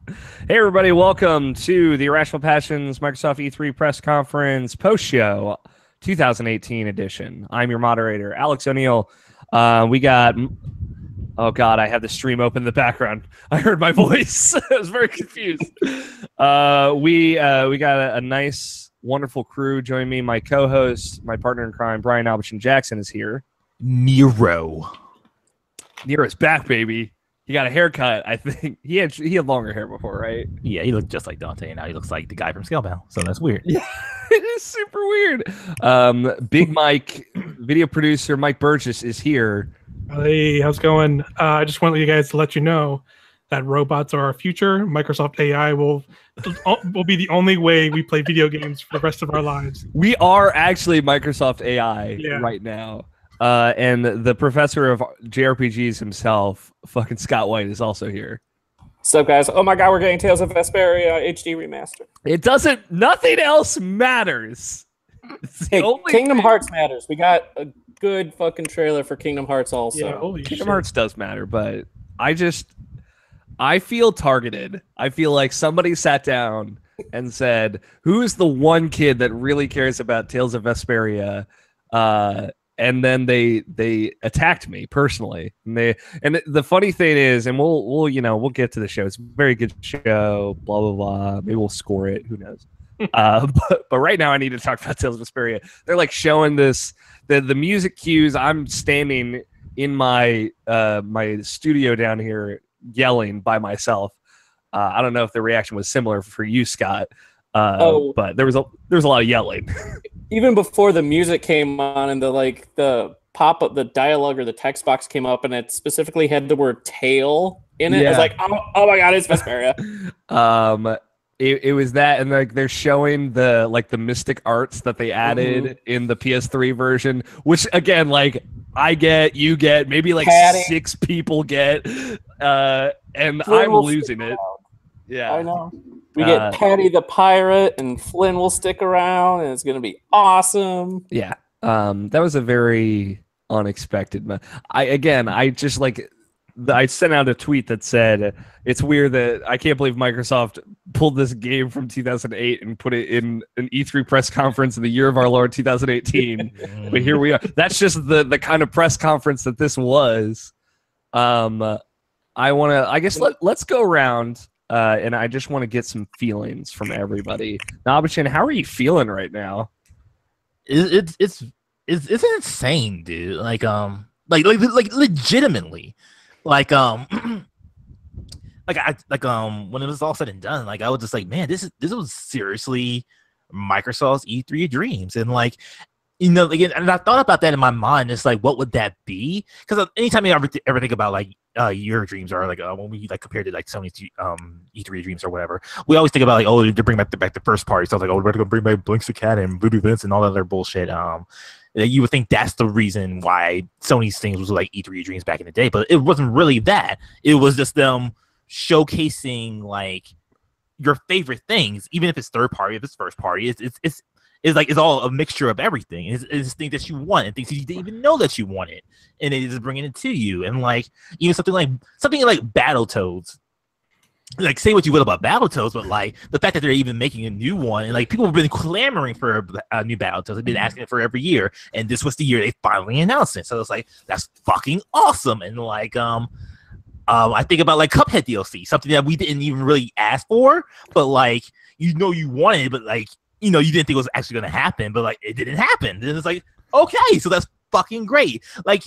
Hey, everybody, welcome to the Irrational Passions Microsoft E3 press conference post show 2018 edition. I'm your moderator, Alex O'Neill. We got, oh God, I have the stream open in the background. I heard my voice. I was very confused. We got a nice, wonderful crew joining me. My co host, my partner in crime, Brian Albertson Jackson, is here. Nero's back, baby. He got a haircut. I think he had longer hair before, right? Yeah, he looked just like Dante, and now he looks like the guy from Scalebound. So that's weird. Yeah, it is super weird. Big Mike, video producer Mike Burgess is here. Hey, how's it going? I just want you guys to let you know that robots are our future. Microsoft AI will be the only way we play video games for the rest of our lives. We are actually Microsoft AI right now. And the professor of JRPGs himself, fucking Scott White, is also here. What's up, guys? Oh my god, we're getting Tales of Vesperia HD remaster. It doesn't, nothing else matters. Hey, Kingdom Hearts matters. We got a good fucking trailer for Kingdom Hearts also. Yeah, holy Kingdom shit. Hearts does matter, but I feel targeted. I feel like somebody sat down and said, who is the one kid that really cares about Tales of Vesperia? And then they attacked me personally. And the funny thing is, and we'll get to the show. It's a very good show. Blah blah blah. Maybe we'll score it. Who knows? But right now I need to talk about Tales of Vesperia. They're like showing this the music cues. I'm standing in my my studio down here yelling by myself. I don't know if the reaction was similar for you, Scott. But there was a lot of yelling. Even before the music came on and the pop-up, the dialogue or the text box came up and it specifically had the word tail in it. Yeah. I was like, oh my god, it's Vesperia. It was that, and like they're showing the mystic arts that they added in the PS3 version, which again, like I get, you get, maybe like Patty. 6 people get, and I'm losing it. Yeah, I know. We get Patty the pirate, and Flynn will stick around, and it's going to be awesome. Yeah, that was a very unexpected. I sent out a tweet that said it's weird that I can't believe Microsoft pulled this game from 2008 and put it in an E3 press conference in the year of our Lord 2018. But here we are. That's just the kind of press conference that this was. Let's go around. And I just want to get some feelings from everybody. Nabachin, how are you feeling right now? It's insane, dude. Like legitimately, when it was all said and done, like I was just like, man, this was seriously Microsoft's E3 dreams, and like. You know, again, and I thought about that in my mind. It's like, what would that be? Because anytime you ever think about like your dreams, or like when we like compared to like Sony's E3 dreams or whatever, we always think about like, oh, they're bringing back the first party. So I was like, oh, we're going to bring back Blinks the Cat and Voodoo Vince and all that other bullshit. You would think that's the reason why Sony's things was like E3 dreams back in the day, but it wasn't really that. It was just them showcasing like your favorite things, even if it's third party, if it's first party. It's all a mixture of everything. It's things that you want and things that you didn't even know that you wanted, and it is bringing it to you. And like even something like Battletoads. Like say what you will about Battletoads, but like the fact that they're even making a new one, and like people have been clamoring for a new Battletoads. They've been asking it for every year, and this was the year they finally announced it. So it's like that's fucking awesome. And like I think about like Cuphead DLC, something that we didn't even really ask for, but like you wanted, but like. You know, you didn't think it was actually going to happen, but like it didn't happen. And it's like, okay, so that's fucking great. Like,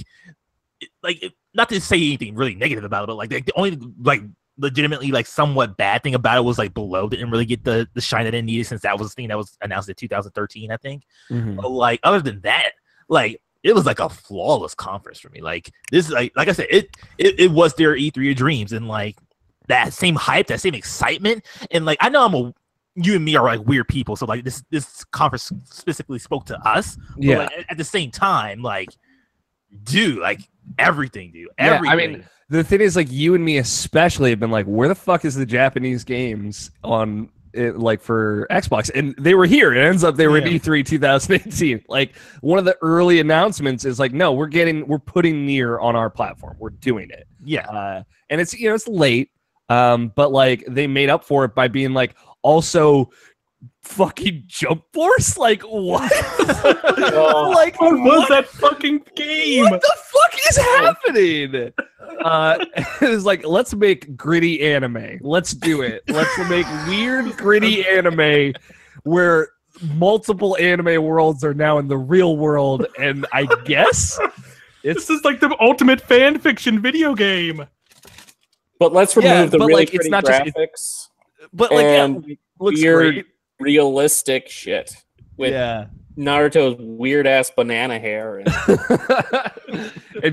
not to say anything really negative about it, but like the only like legitimately like somewhat bad thing about it was like Below didn't really get the shine that it needed, since that was the thing that was announced in 2013, I think. But like other than that, like it was like a flawless conference for me. Like this, like I said, it was their E3 of dreams, and like that same hype, that same excitement, and like I know you and me are like weird people, so like this conference specifically spoke to us. But yeah. Like, at the same time, like, dude, like everything, dude. Everything. Yeah, I mean, the thing is, like, you and me especially have been like, where the fuck is the Japanese games on it, like for Xbox? And they were here. It ends up they were in E3 2018. Like one of the early announcements is like, no, we're putting Nier on our platform. We're doing it. Yeah. And it's it's late. But like they made up for it by being like also fucking Jump Force. Like what? Like what was that fucking game? What the fuck is happening? It was like, let's make gritty anime. Let's do it. Let's make weird gritty anime where multiple anime worlds are now in the real world, and I guess this is like the ultimate fan fiction video game. But let's remove the really like, pretty it's not graphics. but like and looks weird, great. realistic shit with Naruto's weird ass banana hair and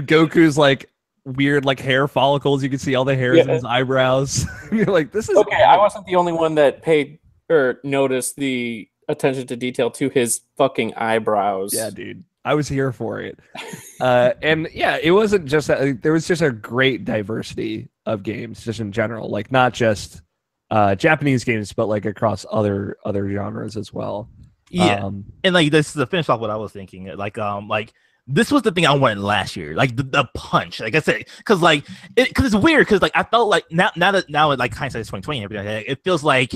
Goku's like weird like hair follicles. You can see all the hairs in his eyebrows. You're like, this is okay. I wasn't the only one that paid or noticed the attention to detail to his fucking eyebrows. Yeah, dude. I was here for it. And yeah, it wasn't just that. There was just a great diversity of games just in general, like not just Japanese games, but like across other genres as well. Yeah. And like this is to finish off what I was thinking. Like this was the thing I wanted last year, like the punch. Like I said, because it's weird. Because like I felt like now like hindsight is 2020 and everything. It feels like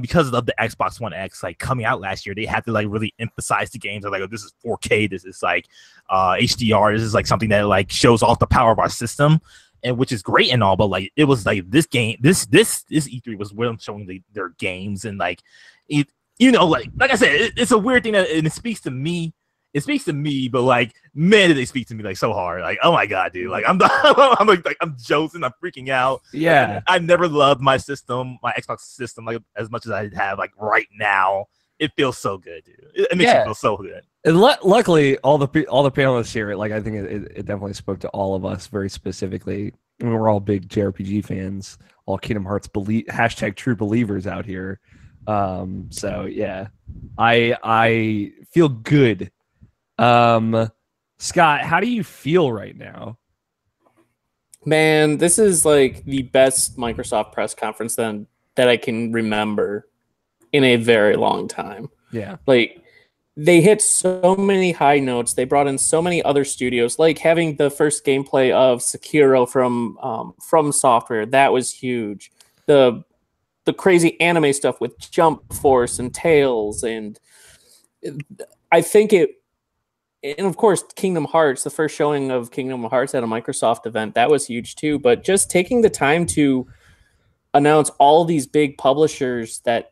because of the Xbox One X like coming out last year, they had to like really emphasize the games. They're like, oh, this is 4K. This is like HDR. This is like something that like shows off the power of our system, and which is great and all. But like it was like this game, this E3 was them showing their games and like it. You know, like I said, it's a weird thing that and it speaks to me. It speaks to me, but like, man, did they speak to me like so hard? Like, oh my god, dude! Like, I'm like I'm joking, I'm freaking out. Yeah, like, I never loved my system, my Xbox system, like as much as I have like right now. It feels so good, dude. It makes you feel so good. And luckily, all the panelists here, like I think it definitely spoke to all of us very specifically. I mean, we're all big JRPG fans, all Kingdom Hearts # true believers out here. So yeah, I feel good. Scott, how do you feel right now? Man, this is like the best Microsoft press conference that I can remember in a very long time. Yeah. Like they hit so many high notes. They brought in so many other studios, like having the first gameplay of Sekiro from Software. That was huge. The crazy anime stuff with Jump Force and Tails, and I think and of course Kingdom Hearts, the first showing of Kingdom Hearts at a Microsoft event, that was huge too. But just taking the time to announce all these big publishers that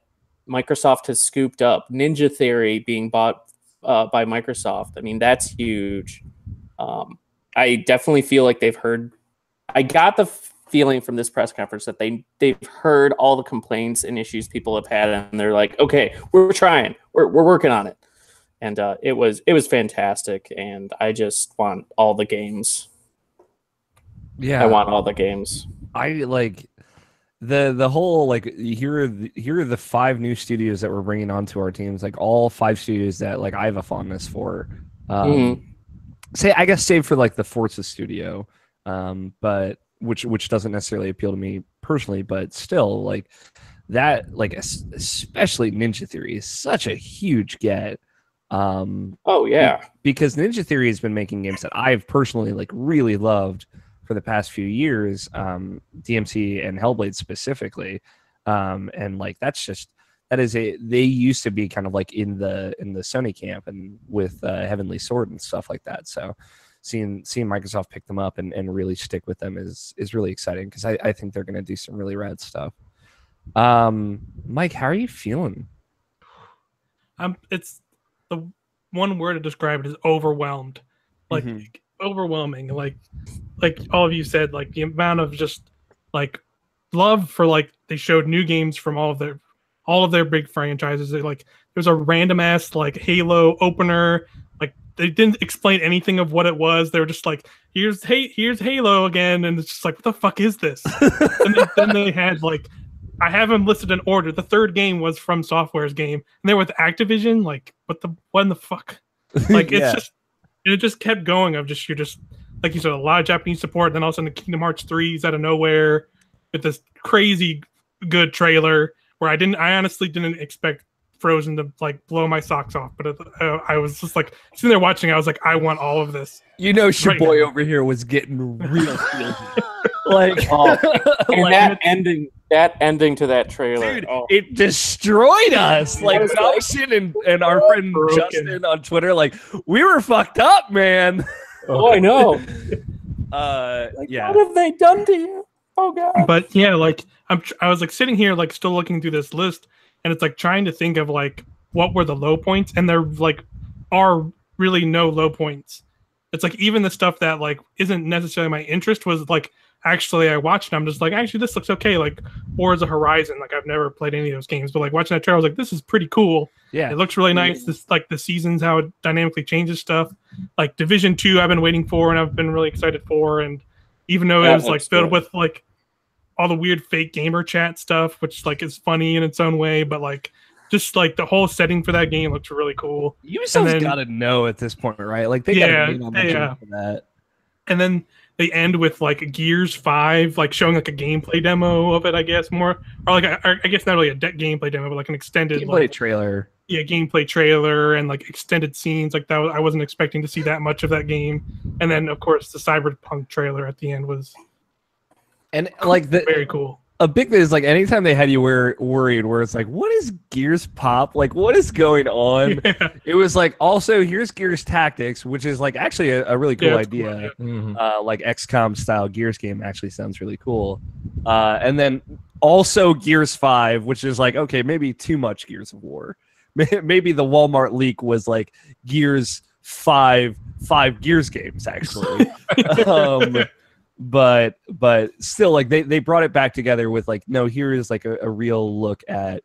Microsoft has scooped up, Ninja Theory being bought by Microsoft, I mean, that's huge. I definitely feel like they've heard. I got the feeling from this press conference that they've heard all the complaints and issues people have had, and they're like, okay, we're trying, we're working on it. And it was fantastic, and I just want all the games. Yeah, I want all the games. I like the whole like here are the 5 new studios that we're bringing onto our teams. Like all 5 studios that like I have a fondness for. I guess save for like the Forza studio, but which doesn't necessarily appeal to me personally, but still like that, like especially Ninja Theory is such a huge get. Oh yeah, because Ninja Theory has been making games that I've personally like really loved for the past few years, DMC and Hellblade specifically, and like they used to be kind of like in the Sony camp and with Heavenly Sword and stuff like that. So seeing Microsoft pick them up and really stick with them is really exciting, because I think they're going to do some really rad stuff. Mike, how are you feeling? It's the one word to describe it is overwhelmed. Like overwhelming. Like all of you said, like the amount of just like love for like they showed new games from all of their big franchises. Like there's a random ass like Halo opener. Like they didn't explain anything of what it was. They were just like, here's Halo again, and it's just like, what the fuck is this? And then they had like, I have them listed in order. The third game was From Software's game, and they were with Activision. Like, what in the fuck? Like, it's it just kept going. You're just like you said, a lot of Japanese support. Then all of a sudden, the Kingdom Hearts 3 is out of nowhere with this crazy good trailer where I honestly didn't expect Frozen to like blow my socks off, but I was just like sitting there watching. I was like, I want all of this. You know, Shaboy over here was getting real. like, And like, that ending to that trailer, dude, it destroyed us. Like, was when I was sitting and our friend Broken. Justin on Twitter, like, we were fucked up, man. I know. Yeah. What have they done to you? Oh god. But yeah, like I was like sitting here like still looking through this list, and it's like trying to think of like what were the low points, and there like are really no low points. It's like even the stuff that like isn't necessarily my interest was like actually I watched and I'm just like actually this looks okay. Like Forza Horizon, like I've never played any of those games, but like watching that trailer, I was like this is pretty cool. Yeah. It looks really nice. This like the seasons how it dynamically changes stuff. Like Division 2 I've been waiting for and I've been really excited for, and even though it was like filled with like all the weird fake gamer chat stuff, which like is funny in its own way, but like just like the whole setting for that game looks really cool. Ubisoft's got to know at this point, right? Like they got to be on the jump for that. And then they end with like Gears 5, like showing like a gameplay demo of it, I guess more, or like I guess not really a gameplay demo, but like an extended gameplay trailer. Yeah, gameplay trailer and like extended scenes. Like that, I wasn't expecting to see that much of that game. And then of course the Cyberpunk trailer at the end was, and like very cool. A big thing is like anytime they had you worried where it's like, what is Gears Pop? Like, what is going on? Yeah. It was like, also here's Gears Tactics, which is like actually a really cool idea. Cool, like XCOM style Gears game actually sounds really cool. And then also Gears 5, which is like, okay, maybe too much Gears of War. Maybe the Walmart leak was like Gears 5 Gears games actually. But still, like they brought it back together with like, no, here is like a real look at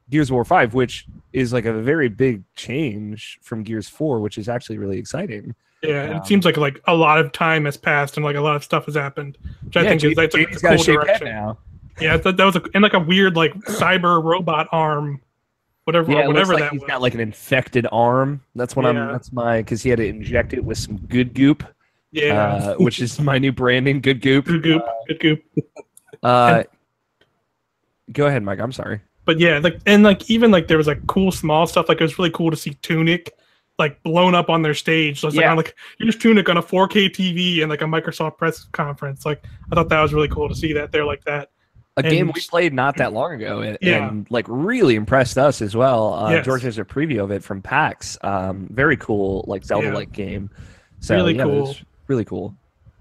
Gears of War 5, which is like a very big change from Gears 4, which is actually really exciting. Yeah, it seems like a lot of time has passed and like a lot of stuff has happened, which I think is like a cool direction. Now. Yeah, that was and like a weird like cyber robot arm, whatever like that he's was. got like an infected arm. That's what because he had to inject it with some good goop. Yeah, which is my new branding. Good goop. Good goop. Good goop. Go ahead, Mike. I'm sorry. But yeah, like and like even like there was like cool small stuff. Like it was really cool to see Tunic like blown up on their stage. So it's like here's Tunic on a 4K TV and like a Microsoft press conference. Like I thought that was really cool to see that there like that. A game we played not that long ago, and like really impressed us as well. George has a preview of it from PAX. Very cool, like Zelda-like game. So really cool. Really cool.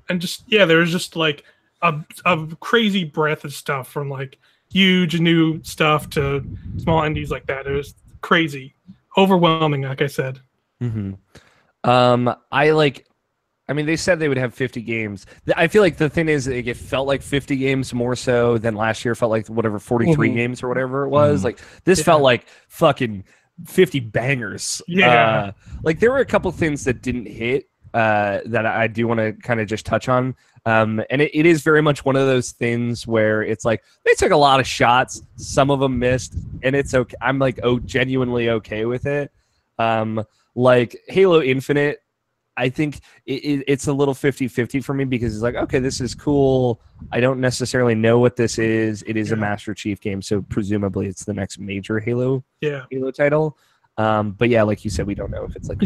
And just there was just like a crazy breadth of stuff from like huge new stuff to small indies like that. It was crazy, overwhelming, like I said. Mm-hmm. I mean, they said they would have 50 games. I feel like the thing is, it felt like 50 games more so than last year. Felt like whatever 43 games or whatever it was. Like this felt like fucking 50 bangers. Yeah. Like there were a couple things that didn't hit. That I do want to kind of just touch on. And it is very much one of those things where it's like they took a lot of shots, some of them missed, and it's okay. I'm like, genuinely okay with it. Like Halo Infinite, I think it's a little 50-50 for me because it's like, okay, this is cool. I don't necessarily know what this is. It is a Master Chief game, so presumably it's the next major Halo title. But yeah, like you said, we don't know if it's like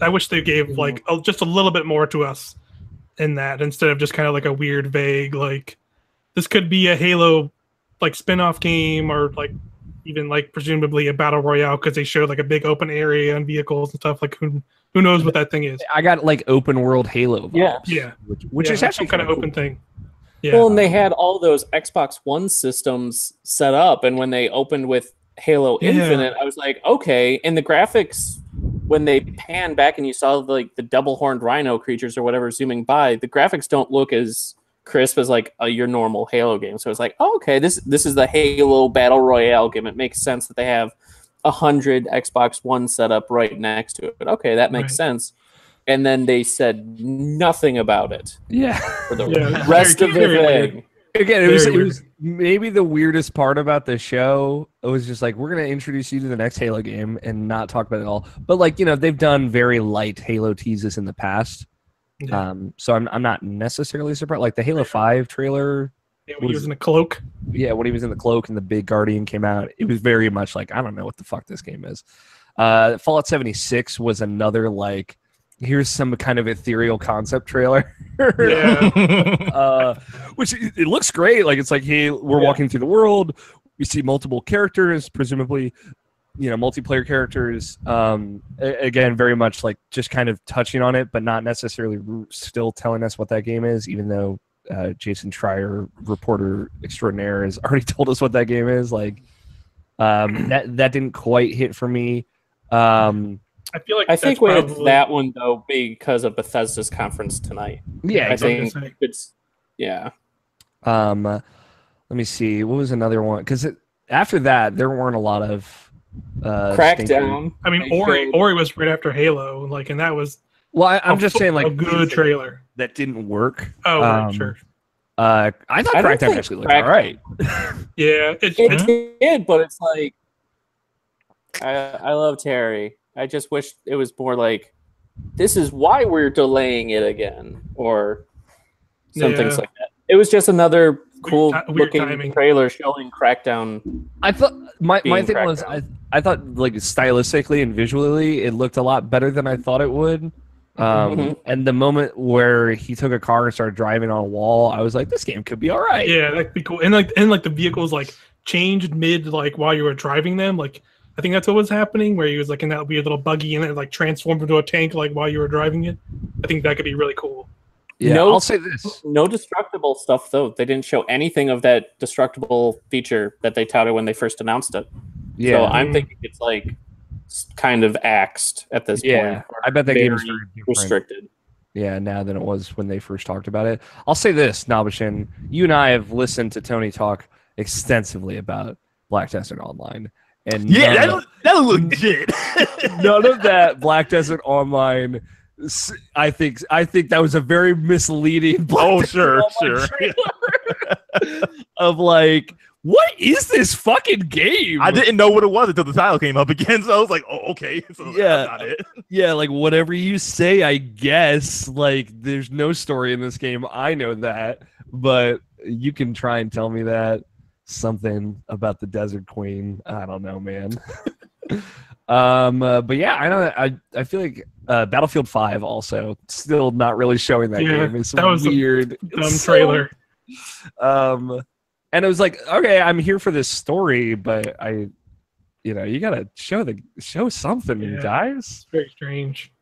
I wish they gave like just a little bit more to us in that instead of just kind of like a weird vague like this could be a Halo like spin-off game or like even like presumably a battle royale because they showed like a big open area and vehicles and stuff. Like who knows what that thing is? I got like open world Halo vibes, which is actually some kind of open thing. Yeah. Well, and they had all those Xbox One systems set up, and when they opened with Halo Infinite, I was like, okay. And the graphics, when they pan back and you saw like the double-horned rhino creatures or whatever zooming by, the graphics don't look as crisp as like your normal Halo game. So it's like, okay, this is the Halo Battle Royale game. It makes sense that they have 100 Xbox One set up right next to it. But okay, that makes sense. And then they said nothing about it. Yeah. For the rest of the thing. Again, it was maybe the weirdest part about the show. It was just like, we're going to introduce you to the next Halo game and not talk about it all. But like, they've done very light Halo teases in the past. Yeah. So I'm not necessarily surprised. Like the Halo 5 trailer. Yeah, when he was in the cloak. Yeah, when he was in the cloak and the big Guardian came out, it was very much like, I don't know what the fuck this game is. Fallout 76 was another like here's some kind of ethereal concept trailer. Yeah. Which it looks great. Like it's like, hey, we're walking through the world. We see multiple characters, presumably, multiplayer characters. Again, very much like just kind of touching on it, but not necessarily still telling us what that game is, even though Jason Schreier, reporter extraordinaire, has already told us what that game is. Like that didn't quite hit for me. I feel like I think with that one though, because of Bethesda's conference tonight. Yeah, I think it's let me see. What was another one? Because after that, there weren't a lot of Crackdown. I mean, Ori was right after Halo, like, and that was I'm just saying, like, a good trailer that didn't work. Oh, right, sure. I thought Crackdown actually looked all right. Yeah, it did, but it's like I love Terry. I just wish it was more like, this is why we're delaying it again, or some things like that. It was just another cool looking trailer showing Crackdown. I thought my thing was I thought, like, stylistically and visually it looked a lot better than I thought it would. And the moment where he took a car and started driving on a wall, I was like, this game could be all right. Yeah, that could be cool. And the vehicles like changed mid, like, while you were driving them. Like, I think that's what was happening, where he was like in that weird little buggy and it like transformed into a tank like while you were driving it. I think that could be really cool. Yeah, I'll say this. No destructible stuff, though. They didn't show anything of that destructible feature that they touted when they first announced it. Yeah. So I'm thinking it's like kind of axed at this point. I bet that game is very restricted. Yeah, now than it was when they first talked about it. I'll say this, Nabashin, you and I have listened to Tony talk extensively about Black Desert Online. And that looked legit. None of that Black Desert Online. I think that was a very misleading. Sure. Of like, what is this fucking game? I didn't know what it was until the title came up again, so I was like, oh, okay. So yeah, that's not it. Yeah, like whatever you say, I guess. Like, there's no story in this game. I know that, but you can try and tell me that something about the Desert Queen. I don't know, man. But yeah, I know. I feel like Battlefield 5 also still not really showing that game. It's that was weird. A dumb trailer. And it was like, okay, I'm here for this story, but you gotta show something, guys. It's very strange.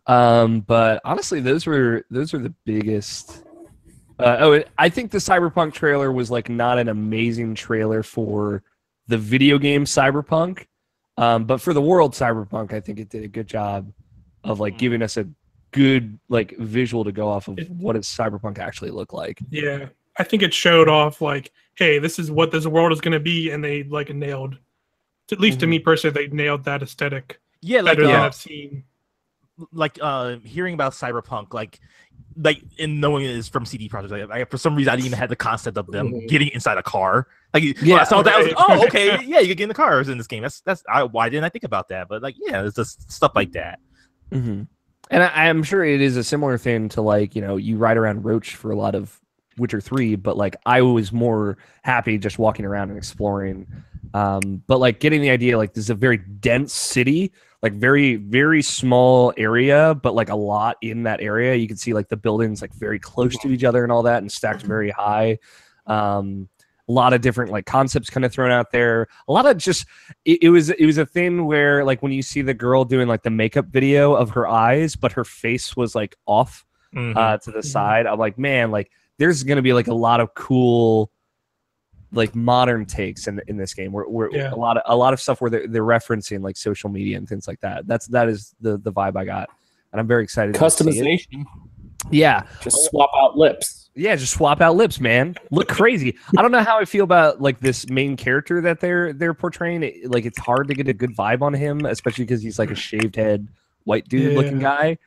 But honestly, those were the biggest. I think the Cyberpunk trailer was like not an amazing trailer for the video game Cyberpunk. But for the world Cyberpunk, I think it did a good job of like giving us a good like visual to go off of what does Cyberpunk actually look like. Yeah, I think it showed off like, hey, this is what this world is going to be, and they like nailed. At least to me personally, they nailed that aesthetic. Yeah, like better than I've seen. Like hearing about Cyberpunk, like in knowing it is from CD Projekt, like for some reason I didn't even have the concept of them getting inside a car. Like I saw that, I was like, oh, okay, yeah, you can get in the cars in this game. Why didn't I think about that? But like, yeah, it's just stuff like that. And I'm sure it is a similar thing to like, you ride around Roach for a lot of Witcher 3, but like I was more happy just walking around and exploring. But like getting the idea, like this is a very dense city, like very, very small area, but like a lot in that area. You can see like the buildings like very close to each other and all that and stacked very high. A lot of different like concepts kind of thrown out there. A lot of just it was a thing where like when you see the girl doing like the makeup video of her eyes, but her face was like off to the side. I'm like, man, like there's gonna be like a lot of cool like modern takes in this game where a lot of stuff where they're referencing like social media and things like that. That is the vibe I got, and I'm very excited. Customization. Yeah, just swap out lips. Yeah, just swap out lips, man. Look crazy. I don't know how I feel about like this main character that they're portraying. Like it's hard to get a good vibe on him, especially because he's like a shaved head, white dude looking guy.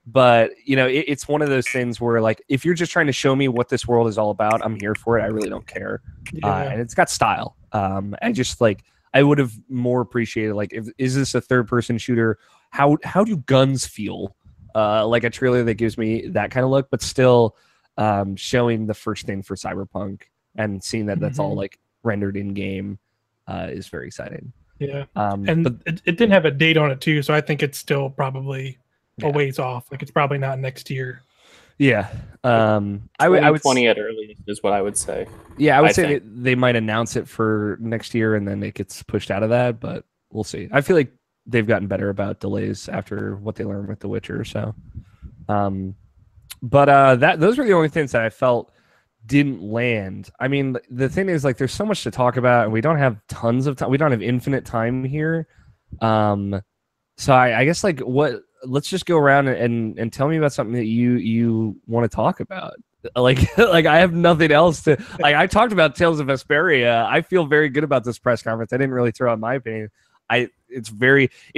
But it's one of those things where like if you're just trying to show me what this world is all about, I'm here for it. I really don't care. And it's got style. I just like I would have more appreciated like is this a third person shooter? How do guns feel? Like a trailer that gives me that kind of look, but still showing the first thing for Cyberpunk and seeing that that's all like rendered in game is very exciting. Yeah, but it didn't have a date on it too, so I think it's still probably a ways off. Like it's probably not next year. Yeah. I would 2020 at earliest is what I would say. Yeah, I would I say think. they might announce it for next year and then it gets pushed out of that, but we'll see. I feel like they've gotten better about delays after what they learned with The Witcher. So, but those were the only things that I felt didn't land. I mean, the thing is, like, there's so much to talk about, and we don't have tons of time. We don't have infinite time here. So I guess like let's just go around and tell me about something that you want to talk about. Like I have nothing else to like. I talked about Tales of Vesperia. I feel very good about this press conference. I didn't really throw out my opinion. It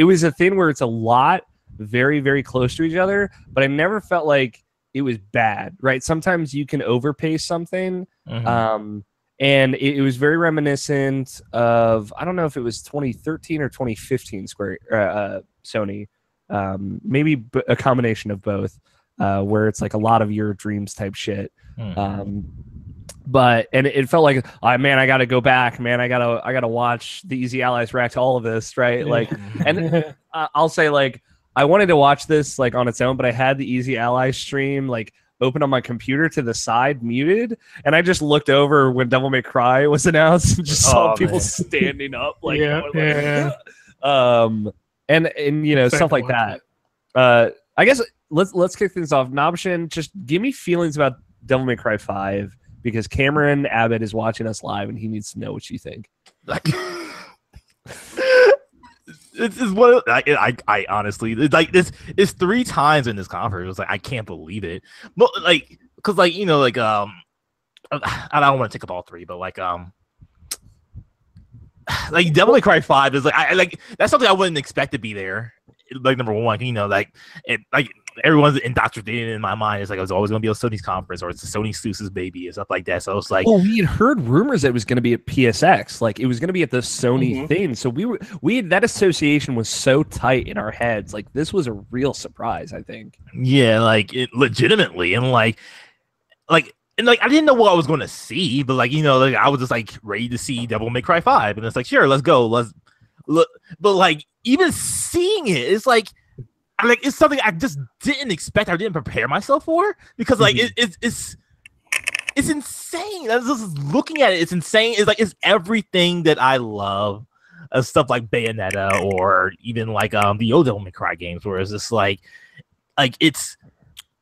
was a thing where it's a lot very, very close to each other, but I never felt like it was bad, right? Sometimes you can overpace something. And it was very reminiscent of, I don't know if it was 2013 or 2015 Sony, maybe a combination of both, where it's like a lot of your dreams type shit. But it felt like, man, I got to go back, man. I gotta watch the Easy Allies react to all of this, right? Like, and I'll say like I wanted to watch this like on its own, but I had the Easy Allies stream like open on my computer to the side, muted, and I just looked over when Devil May Cry was announced and just saw people standing up, like, and you know, stuff like that. I guess let's kick things off. Nobshin, just give me feelings about Devil May Cry 5 because Cameron Abbott is watching us live and he needs to know what you think. Like, it's what I honestly like. This is 3 times in this conference. It was like I can't believe it, but like because like you know like I don't want to take up all 3, but like Devil May Cry 5 is like I like that's something I wouldn't expect to be there. Like number 1, you know, like it like everyone's indoctrinated in my mind. It's like it was always going to be a Sony's conference or it's a Sony Exclusives baby and stuff like that. So it's like, well, we had heard rumors that it was going to be at PSX, like it was going to be at the Sony thing. So we had that association was so tight in our heads. Like this was a real surprise, I think. Yeah, like it legitimately, and like I didn't know what I was going to see, but like you know, like I was just like ready to see Devil May Cry 5, and it's like sure, let's go, let's look. But like even seeing it, it's like. It's something I just didn't expect. I didn't prepare myself for because like it's insane. I was just looking at it. It's insane. It's like it's everything that I love, stuff like Bayonetta or even like the old Devil May Cry games, where it's just like it's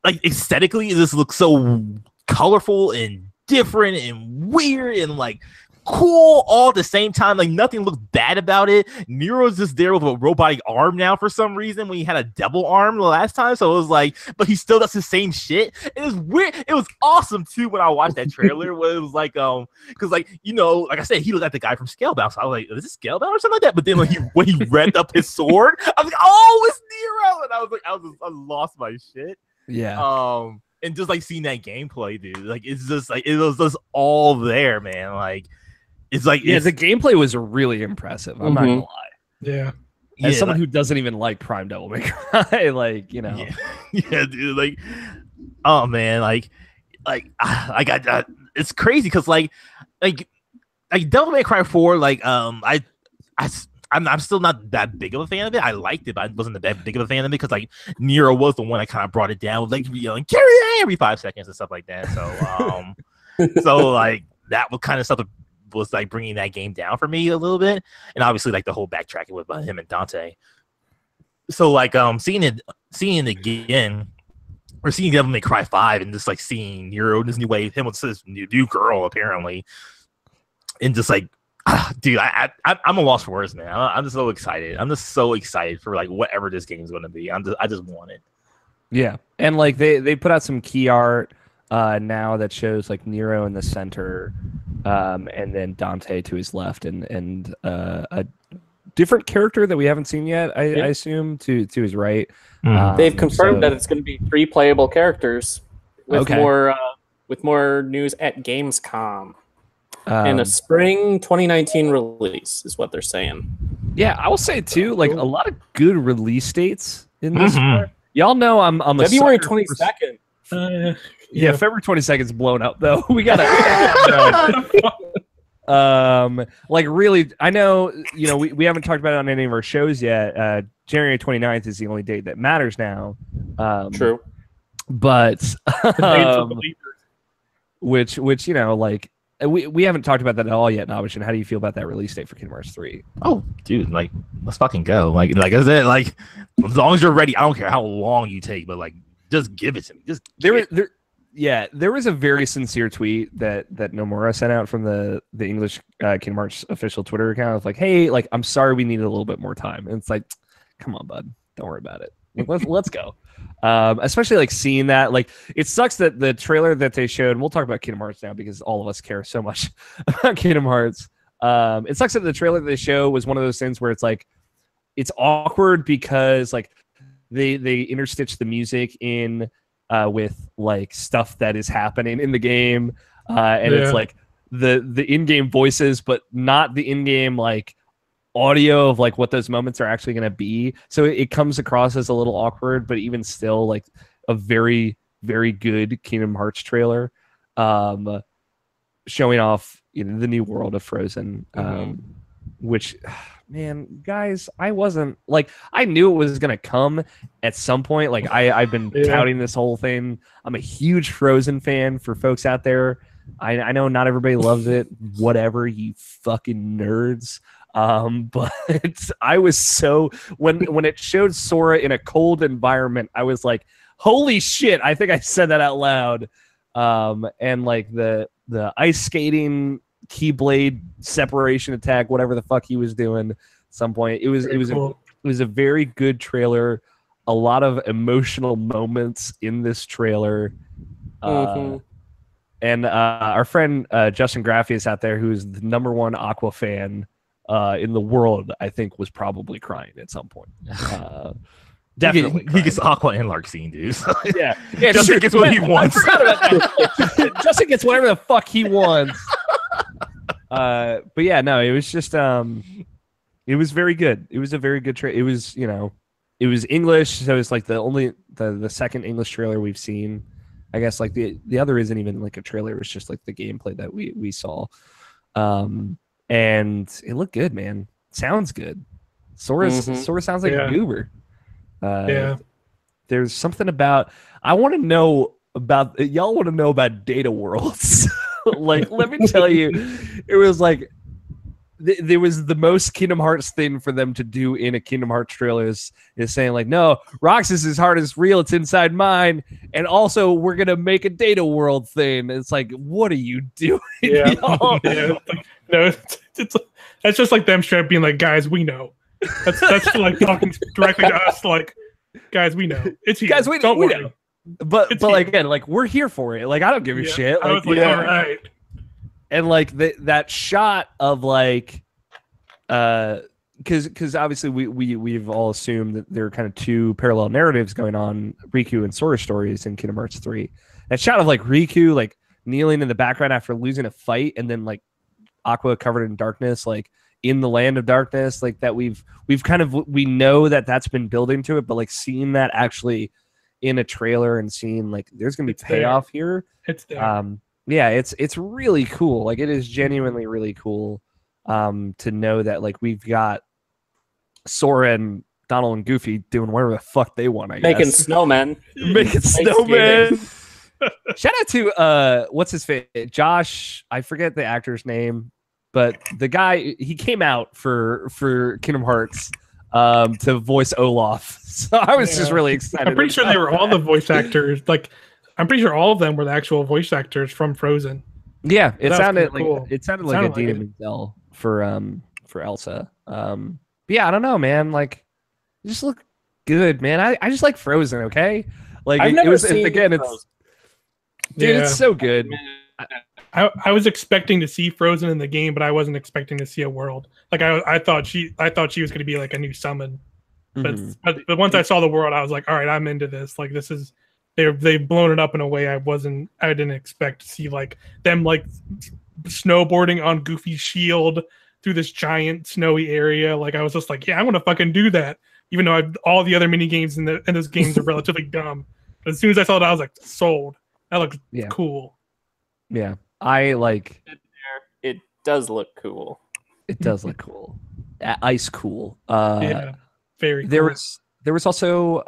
like aesthetically this looks so colorful and different and weird and like cool all at the same time. Like nothing looks bad about it. Nero's just there with a robotic arm now for some reason when he had a devil arm the last time. So it was like, but he still does the same shit. It was weird. It was awesome too when I watched that trailer. Where it was like, because like you know, like I said, he looked like the guy from Scalebound. So I was like, is this Scalebound or something like that? But then when he revved up his sword, I was like, oh, it's Nero, and I was like, I lost my shit. Yeah. And just like seeing that gameplay, dude, like it's just like it was just all there, man. Like. It's like the gameplay was really impressive. I'm not gonna lie. Yeah. As someone who doesn't even like Prime Devil May Cry, like you know, yeah, dude, like, oh man, like I got it's crazy because like Devil May Cry 4, like I'm still not that big of a fan of it. I liked it, but I wasn't that big of a fan of it because like Nero was the one that kind of brought it down, with like yelling "carry on" every 5 seconds and stuff like that. So so like that was kind of stuff that was like bringing that game down for me a little bit, and obviously like the whole backtracking with him and Dante. So like seeing it again, or seeing Devil May Cry 5 and just like seeing Nero in this new way, him with this new girl apparently, and just like dude, I'm a loss for words, man. I'm just so excited. I'm just so excited for like whatever this game is going to be. I just want it. Yeah, and like they put out some key art now that shows like Nero in the center, and then Dante to his left, and a different character that we haven't seen yet. I assume to his right. They've confirmed that it's going to be 3 playable characters with more news at Gamescom. In a spring 2019 release is what they're saying. Yeah, I will say too, like a lot of good release dates in this. Y'all know I'm a February 22nd. Yeah, February 22nd is blown up though. We gotta. Like really, I know, we haven't talked about it on any of our shows yet. January 29th is the only date that matters now. True. But The date for believers. which like we haven't talked about that at all yet, Nabishin. How do you feel about that release date for Kingdom Hearts 3? Oh, dude, like let's fucking go. Like I said, like as long as you're ready, I don't care how long you take, but like just give it to me. Just there was a very sincere tweet that Nomura sent out from the English Kingdom Hearts official Twitter account. Of like, hey, like I'm sorry we needed a little bit more time. And it's like, come on, bud, don't worry about it. Like, let's go. Especially like seeing that, like it sucks that the trailer that they showed, and we'll talk about Kingdom Hearts now because all of us care so much about Kingdom Hearts. It sucks that the trailer that they show was one of those things where it's like it's awkward because like they interstitch the music in with like stuff that is happening in the game, and it's like the in-game voices, but not the in-game like audio of like what those moments are actually going to be. So it comes across as a little awkward, but even still like a very, very good Kingdom Hearts trailer, showing off the new world of Frozen, which, man, guys, I wasn't like, I knew it was going to come at some point. Like I've been touting this whole thing. I'm a huge Frozen fan for folks out there. I know not everybody loves it. Whatever, you fucking nerds. But I was so when it showed Sora in a cold environment, I was like, holy shit. I think I said that out loud. And like the ice skating keyblade separation attack, whatever the fuck he was doing at some point. It was a very good trailer. A lot of emotional moments in this trailer. And our friend Justin Graffius out there, who's the #1 Aqua fan in the world, I think was probably crying at some point. Definitely, he gets Aqua and Larxene, dude. yeah. Justin gets what he wants. Justin gets whatever the fuck he wants. But yeah, no, it was just it was very good. It was a very good trailer. It was it was English, so it's like the second English trailer we've seen. I guess like the other isn't even like a trailer. It's just like the gameplay that we saw. And it looked good, man. Sounds good. Sora sounds like a goober. There's something about y'all want to know about data worlds. Like, let me tell you, it was like there was the most Kingdom Hearts thing for them to do in a Kingdom Hearts trailer is saying like, no, Roxas's heart is real, it's inside mine, and also we're gonna make a data world thing. It's like, what are you doing? No, that's just like them straight up being like, guys, we know. That's like talking directly to us, like, guys, we know. It's here. Guys, don't worry. know. But like, again, like we're here for it. Like I don't give a shit. Like, I was like, all right. And like that shot of like, because obviously we've all assumed that there are kind of two parallel narratives going on, Riku and Sora stories in Kingdom Hearts 3. That shot of like Riku like kneeling in the background after losing a fight, and then like Aqua covered in darkness, like in the land of darkness, like that we've kind of, we know that that's been building to it, but like seeing that actually in a trailer and seeing like there's gonna be payoff here. It's there. Yeah, it's really cool. Like it is genuinely really cool to know that like we've got Sora and Donald and Goofy doing whatever the fuck they want, I guess. Making snowmen. Making snowmen. Shout out to what's his face? Josh, I forget the actor's name, but the guy, he came out for Kingdom Hearts to voice Olaf. So I was just really excited. I'm pretty sure they were all the voice actors. Like, I'm pretty sure all of them were the actual voice actors from Frozen. Yeah, it sounded like cool. it sounded like Idina Menzel for Elsa. But yeah, I don't know, man. Like, it just look good, man. I just like Frozen. Okay, like it was again. It's dude, it's so good. I was expecting to see Frozen in the game, but I wasn't expecting to see a world. Like I thought she was going to be like a new summon, but once I saw the world, I was like, all right, I'm into this. Like this is they've blown it up in a way I didn't expect to see, like them like snowboarding on Goofy's shield through this giant snowy area. Like I was just like, yeah, I want to fucking do that. Even though all the other mini games in those games are relatively dumb. But as soon as I saw it, I was like, sold. That looks cool. Yeah, I like does look cool. It does look cool. Ice cool. Yeah, very. There cool. was also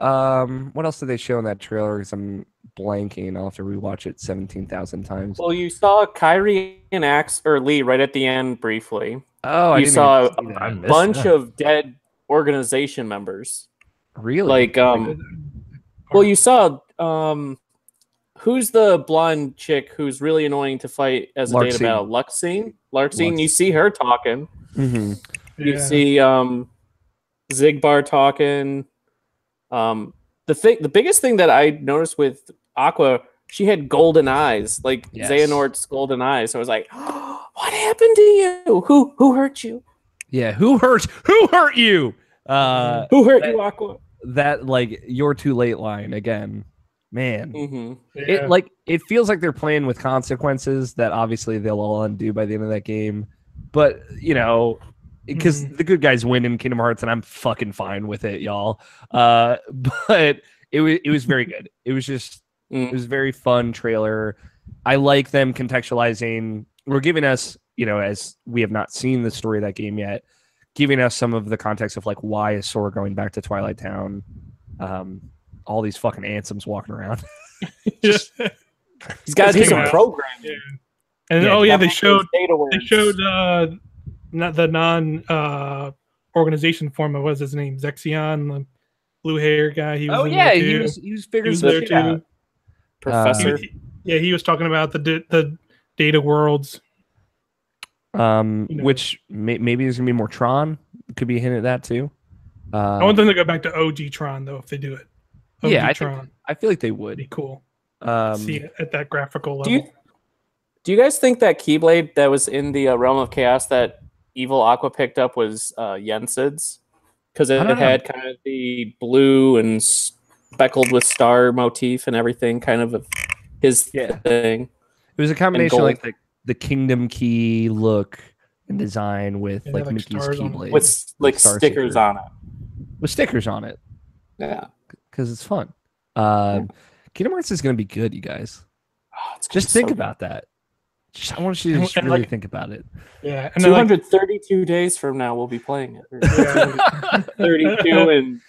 what else did they show in that trailer? Because I'm blanking. I'll have to rewatch it 17,000 times. Well, you saw Kyrie and Axe or Lee right at the end briefly. Oh, I You didn't saw even see I that. missed bunch that. of dead organization members. Really? Like well, you saw who's the blonde chick who's really annoying to fight as a data Larxene. battle? Larxene, you see her talking. Mm-hmm. You Yeah. see Zigbar talking. The biggest thing that I noticed with Aqua, she had golden eyes, like Yes. Xehanort's golden eyes. So I was like, what happened to you? Who hurt you? Yeah. Who hurt you? Who hurt you, Aqua? That like you're too late line again, man. Mm-hmm. Yeah. It feels like they're playing with consequences that obviously they'll all undo by the end of that game. But because the good guys win in Kingdom Hearts, and I'm fucking fine with it, y'all. But it was very good. It was just it was a very fun trailer. I like them contextualizing. We're giving us, as we have not seen the story of that game yet, giving us some of the context of like why is Sora going back to Twilight Town. All these fucking Ansems walking around. He's got to do some Yeah. programming. Yeah. And Yeah, they showed data words. not the non organization form of what's his name, Zexion, the blue hair guy. He was in there he too. was figuring was some there shit too. out. Professor. He was talking about the data worlds. Which maybe there's gonna be more Tron. Could be a hint at that too. I want them to go back to OG Tron though if they do it. OG Yeah, Tron I feel like they would would. be cool. Um, See it at that graphical Do level. Do you guys think that Keyblade that was in the Realm of Chaos that Evil Aqua picked up was Yensid's? Because I it don't know. had kind of the blue and speckled with star motif and everything, kind of his Yeah. thing. It was a combination of gold. like the Kingdom Key look and design with Yeah, like like Mickey's stars on it. Keyblade With like Star stickers Seeker. on it. with stickers on it Yeah. because it's fun. Kingdom Hearts is going to be good, you guys. Oh, it's Just so think good. about that. I want you to just And, really like- think about it. Yeah, and then, like, 232 days from now, we'll be playing it. yeah. 32 in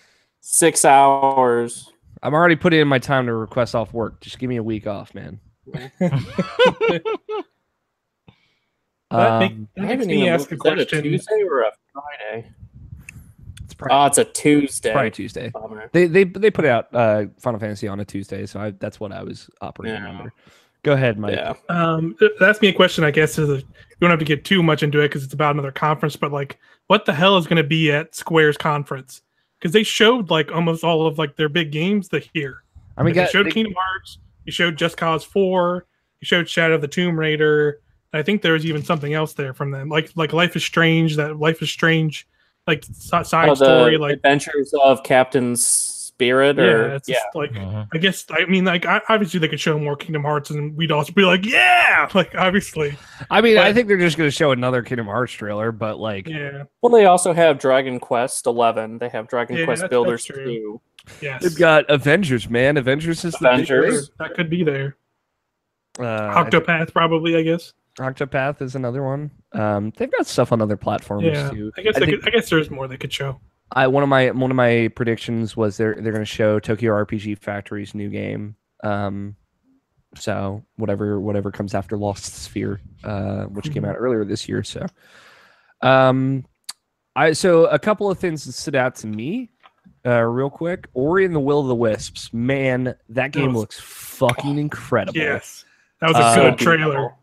6 hours. I'm already putting in my time to request off work. Just give me a week off, man. That makes haven't me even ask a looked. Is that a question. Tuesday or a Friday? It's probably, Oh, it's a Tuesday. probably Tuesday. Bummer. They put out Final Fantasy on a Tuesday, so that's what I was operating Yeah. under. Go ahead, Mike. Yeah. Ask me a question. I guess you don't have to get too much into it because it's about another conference. But like, what the hell is going to be at Square's conference? Because they showed like almost all of like their big games here. I mean, They showed Kingdom Hearts. You showed Just Cause 4. You showed Shadow of the Tomb Raider. I think there was even something else there from them, like Life is Strange. That Life is Strange, like side The story, like Adventures of Captain Spirit, yeah, or it's just like Mhm. I guess I mean like obviously they could show more Kingdom Hearts and we'd also be like yeah, like obviously I mean, I But- think they're just going to show another Kingdom Hearts trailer, but like, yeah, Well, they also have Dragon Quest 11. They have Dragon Yeah, Quest that's Builders true. 2. yes, they've got Avengers, man. Avengers is the big Avengers. that could be there. thing. Octopath probably, I guess. Octopath is another one. They've got stuff on other platforms Yeah, too. I guess think- I guess there's more they could show. one of my predictions was they're going to show Tokyo RPG Factory's new game. So whatever comes after Lost Sphere, which came out earlier this year. So, so a couple of things that stood out to me, real quick. Ori and the Will of the Wisps, man, that game was- looks fucking incredible. Yes, that was a good beautiful. trailer.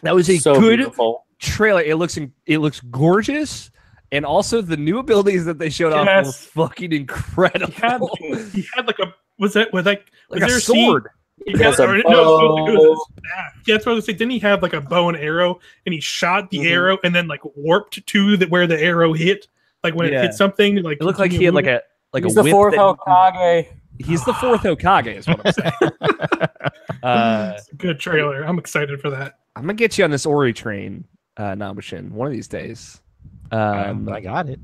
That was a So good beautiful. trailer. It looks gorgeous, and also the new abilities that they showed off Yes. were fucking incredible. He had like a was there like a a scene- sword. He has had, a or, no, it was bow. his staff. Yeah, that's what I was saying. Didn't he have like a bow and arrow, and he shot the Mhm. arrow and then like warped to where the arrow hit? Like when it Yeah. hit something, like It looked like he had like a He's a the whip fourth that- Hokage. He's the fourth Hokage, is what I'm saying. It's a good trailer. I'm excited for that. I'm gonna get you on this Ori train, Nabashin, one of these days. I got it.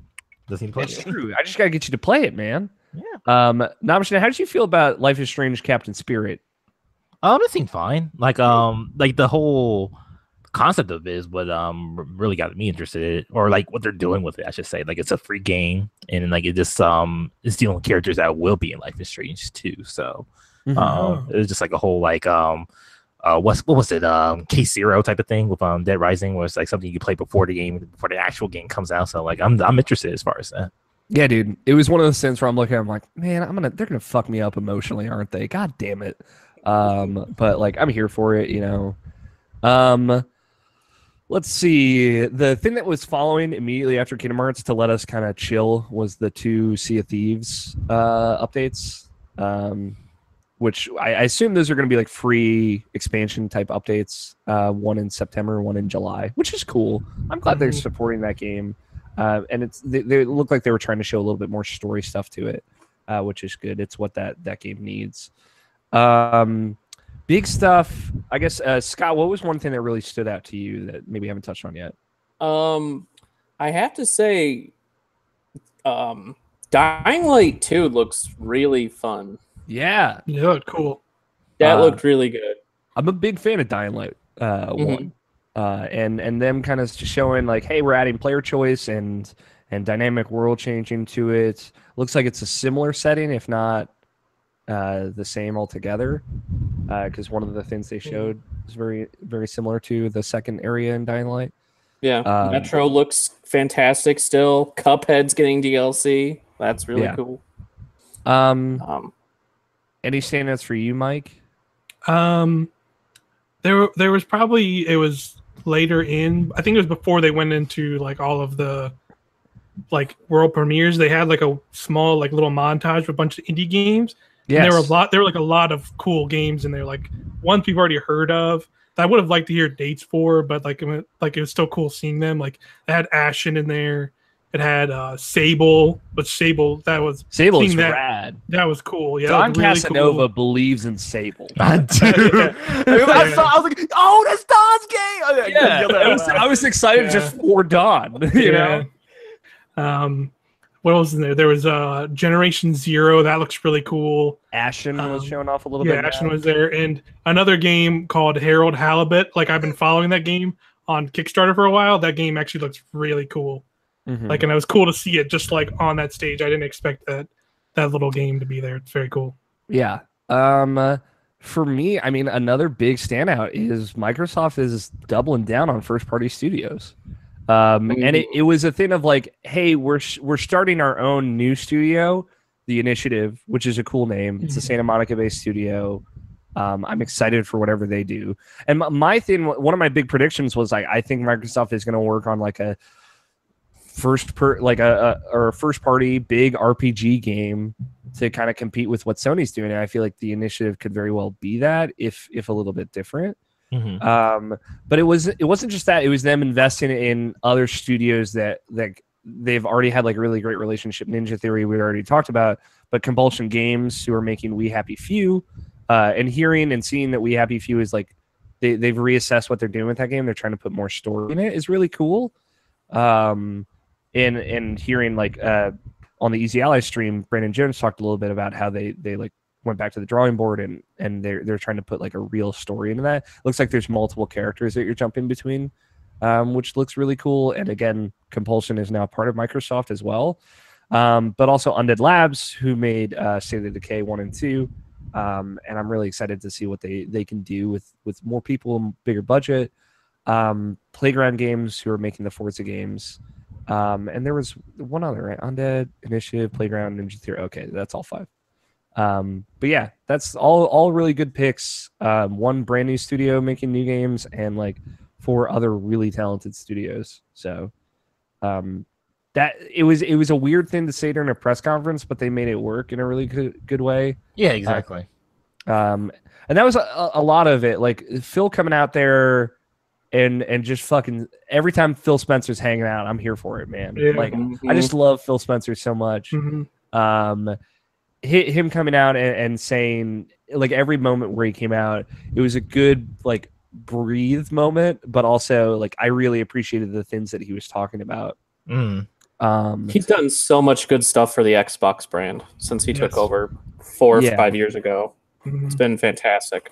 Doesn't play It's it. true. I just gotta get you to play it, man. Yeah. Nabashin, how did you feel about Life is Strange Captain Spirit? It seemed fine. Like the whole concept of it is what really got me interested, or like what they're doing with it, I should say. Like it's a free game, and like it just it's dealing with characters that will be in Life is Strange too. So it was just like a whole like what was it K0 type of thing with Dead Rising, where it's like something you play before the actual game comes out. So like I'm interested as far as that. Yeah, dude. It was one of those things where I'm looking at it, I'm like, man, they're gonna fuck me up emotionally, aren't they? God damn it. But like I'm here for it, you know. Let's see. The thing that was following immediately after Kingdom Hearts to let us kind of chill was the 2 Sea of Thieves updates. Which I assume those are going to be like free expansion type updates. One in September, one in July, which is cool. I'm glad they're supporting that game. And they look like they were trying to show a little bit more story stuff to it, which is good. It's what that game needs. Big stuff, I guess. Scott, what was one thing that really stood out to you that maybe haven't touched on yet? I have to say, Dying Light 2 looks really fun. Yeah, cool. That looked really good. I'm a big fan of Dying Light 1. And them kind of showing like, hey, we're adding player choice and dynamic world changing to it. Looks like it's a similar setting, if not the same altogether. Because one of the things they showed is very, very similar to the second area in Dying Light. Yeah, Metro looks fantastic still. Cuphead's getting DLC. That's really cool. Any standouts for you, Mike? There was probably, it was later in, I think it was before they went into like all of the like world premieres. They had like a small like little montage of a bunch of indie games. Yes. And there were like a lot of cool games in there, like ones we've already heard of that I would have liked to hear dates for, but like it was still cool seeing them. Like it had Ashen in there. It had Sable, but Sable was rad. That was cool. Yeah, Don really Casanova cool. believes in Sable. I do. I was like, oh, that's Don's game. Yeah, I was excited just for Don. You know. What else is there? There was Generation Zero. That looks really cool. Ashen was showing off a little bit. Yeah, Ashen was there, and another game called Harold Halibut. Like I've been following that game on Kickstarter for a while. That game actually looks really cool. Like, and it was cool to see it just like on that stage. I didn't expect that little game to be there. It's very cool. Yeah. For me, I mean, another big standout is Microsoft is doubling down on first party studios. And it was a thing of like, hey, we're starting our own new studio, The Initiative, which is a cool name. It's a Santa Monica based studio. I'm excited for whatever they do. And my thing, one of my big predictions was I think Microsoft is going to work on like a first party big RPG game to kind of compete with what Sony's doing. And I feel like The Initiative could very well be that if a little bit different. But it wasn't just that. It was them investing in other studios that they've already had like a really great relationship. Ninja Theory we already talked about, but Compulsion Games, who are making We Happy Few, and hearing and seeing that We Happy Few is like they've reassessed what they're doing with that game. They're trying to put more story in it is really cool. And hearing like on the Easy Ally stream, Brandon Jones talked a little bit about how they like went back to the drawing board and they're trying to put like a real story into that. Looks like there's multiple characters that you're jumping between, which looks really cool. And again, Compulsion is now part of Microsoft as well. But also Undead Labs, who made State of Decay 1 and 2. And I'm really excited to see what they can do with more people and bigger budget. Playground Games, who are making the Forza games. And there was one other, right? Undead, Initiative, Playground, Ninja Theory. Okay, that's all 5. But yeah, that's all really good picks. One brand new studio making new games and like 4 other really talented studios. So that it was a weird thing to say during a press conference, but they made it work in a really good way. Yeah, exactly. And that was a lot of it. Like Phil coming out there and just fucking every time Phil Spencer's hanging out, I'm here for it, man. Yeah. Like I just love Phil Spencer so much. Him coming out and saying like every moment where he came out, it was a good like breathe moment, but also like I really appreciated the things that he was talking about. He's done so much good stuff for the Xbox brand since he took over 4 or 5 years ago. It's been fantastic.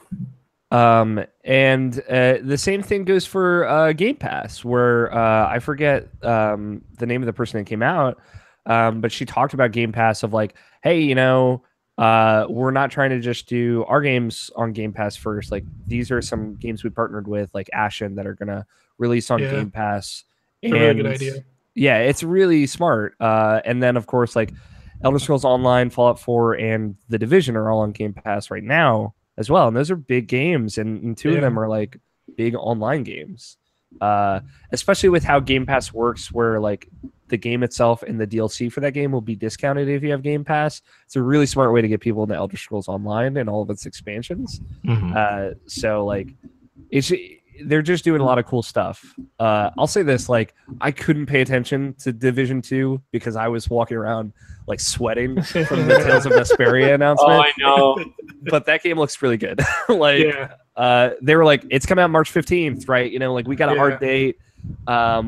And the same thing goes for Game Pass, where I forget the name of the person that came out, but she talked about Game Pass of like, hey, we're not trying to just do our games on Game Pass first. Like these are some games we partnered with, like Ashen, that are gonna release on Game Pass. It's a really good idea. Yeah, it's really smart. And then of course, like Elder Scrolls Online, Fallout 4, and The Division are all on Game Pass right now as well, and those are big games, and two of them are like big online games. Especially with how Game Pass works, where like the game itself and the DLC for that game will be discounted if you have Game Pass. It's a really smart way to get people into Elder Scrolls Online and all of its expansions. So like they're just doing a lot of cool stuff. I'll say this, like I couldn't pay attention to Division 2 because I was walking around like sweating from the Tales of Vesperia announcement. Oh, I know. But that game looks really good. Like they were like, it's coming out March 15th, right? Like we got a hard date,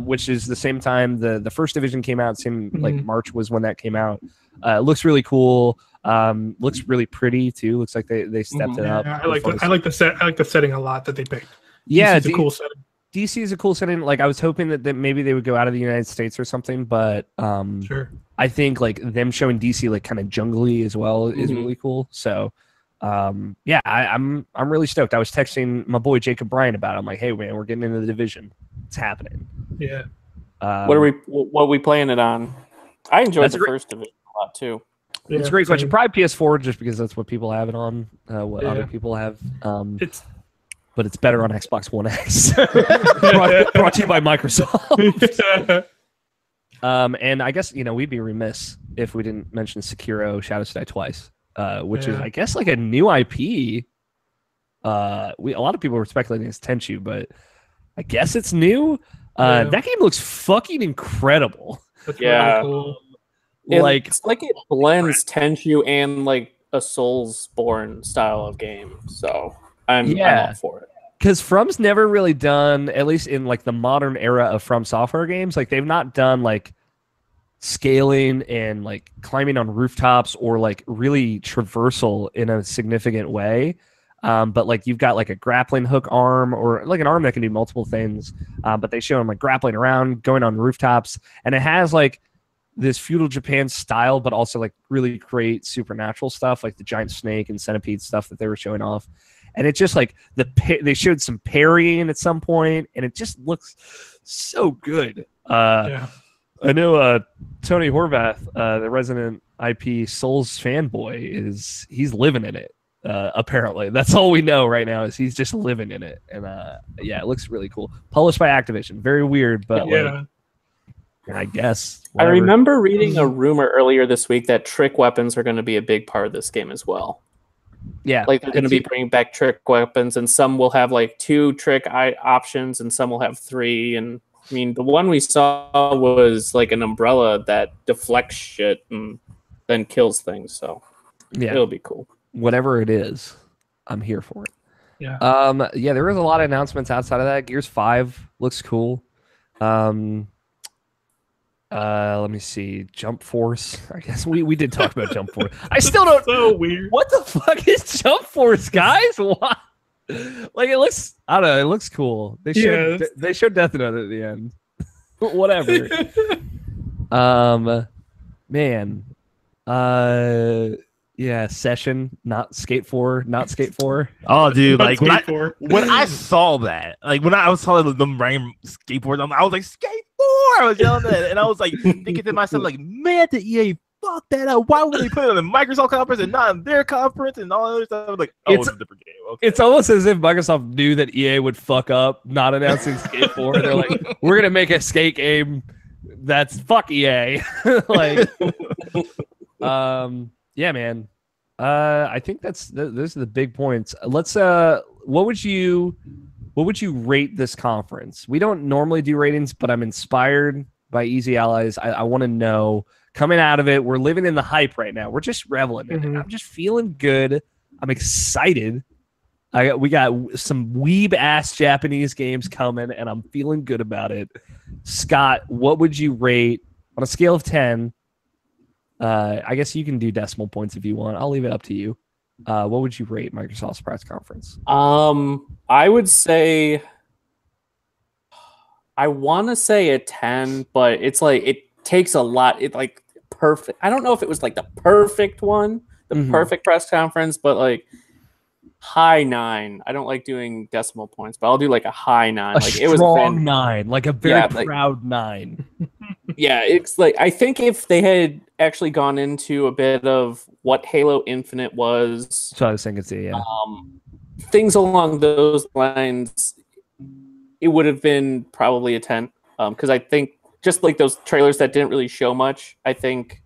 which is the same time the first Division came out. Same like March was when that came out. It looks really cool. Looks really pretty too. Looks like they stepped it up. I like the setting a lot that they picked. Yeah, it's a cool setting. DC is a cool setting. Like I was hoping that maybe they would go out of the United States or something, but I think like them showing DC like kind of jungly as well is really cool. So I'm really stoked. I was texting my boy Jacob Bryan about it. I'm like, hey man, we're getting into the Division. It's happening. Yeah. What are we playing it on? I enjoyed the first Division a lot too. Yeah, it's a great question. Probably PS4 just because that's what people have it on. What other people have. But it's better on Xbox One X. brought to you by Microsoft. And I guess we'd be remiss if we didn't mention Sekiro: Shadows Die Twice, which is I guess like a new IP. A lot of people were speculating it's Tenchu, but I guess it's new. That game looks fucking incredible. That's really cool. It's like it blends Tenchu and like a Soulsborne style of game. So I'm all for it. Because From's never really done, at least in like the modern era of From Software games, like they've not done like scaling and like climbing on rooftops or like really traversal in a significant way. But like you've got like a grappling hook arm or like an arm that can do multiple things. But they show them like grappling around, going on rooftops, and it has like this feudal Japan style, but also like really great supernatural stuff, like the giant snake and centipede stuff that they were showing off. And it just like they showed some parrying at some point, and it just looks so good. I know Tony Horvath, the resident IP Souls fanboy, he's living in it. Apparently, that's all we know right now is he's just living in it, and it looks really cool. Published by Activision, very weird, but like, I guess whatever. I remember reading a rumor earlier this week that trick weapons are going to be a big part of this game as well. Yeah, like they're going to be bringing back trick weapons, and some will have like 2 trick options, and some will have 3. And I mean, the one we saw was like an umbrella that deflects shit and then kills things. So it'll be cool. Whatever it is, I'm here for it. Yeah. There was a lot of announcements outside of that. Gears 5 looks cool. Let me see. Jump Force. I guess we did talk about Jump Force. I still don't. So weird. What the fuck is Jump Force, guys? What? Like it looks. I don't know. It looks cool. They showed Death Note at the end. Whatever. Man. Session. Not Skate 4. Not Skate 4. Oh, dude! Like when I saw that, like when I saw them riding skateboards, I was like, Skate 4! I was yelling that, and I was like thinking to myself, like, man, the EA fuck that up. Why would they put it on the Microsoft conference and not on their conference and all that other stuff? I was like, it's a different game. Okay. It's almost as if Microsoft knew that EA would fuck up not announcing Skate 4. They're like, we're gonna make a skate game that's fuck EA. Like, yeah, man. I think those are the big points. Let's what would you rate this conference? We don't normally do ratings, but I'm inspired by Easy Allies. I want to know, coming out of it, we're living in the hype right now. We're just reveling in it. I'm just feeling good. I'm excited. We got some weeb ass Japanese games coming, and I'm feeling good about it. Scott, what would you rate on a scale of 10? I guess you can do decimal points if you want. I'll leave it up to you. What would you rate Microsoft's press conference? I would say I want to say a 10, but it's like it takes a lot. It like perfect. I don't know if it was like the perfect one, the perfect press conference, but like high 9. I don't like doing decimal points, but I'll do like a high 9. Like It was a strong 9, like a very proud 9. Yeah, it's like I think if they had actually gone into a bit of what Halo Infinite was, so I was thinking, things along those lines, it would have been probably a 10. Because I think just like those trailers that didn't really show much, I think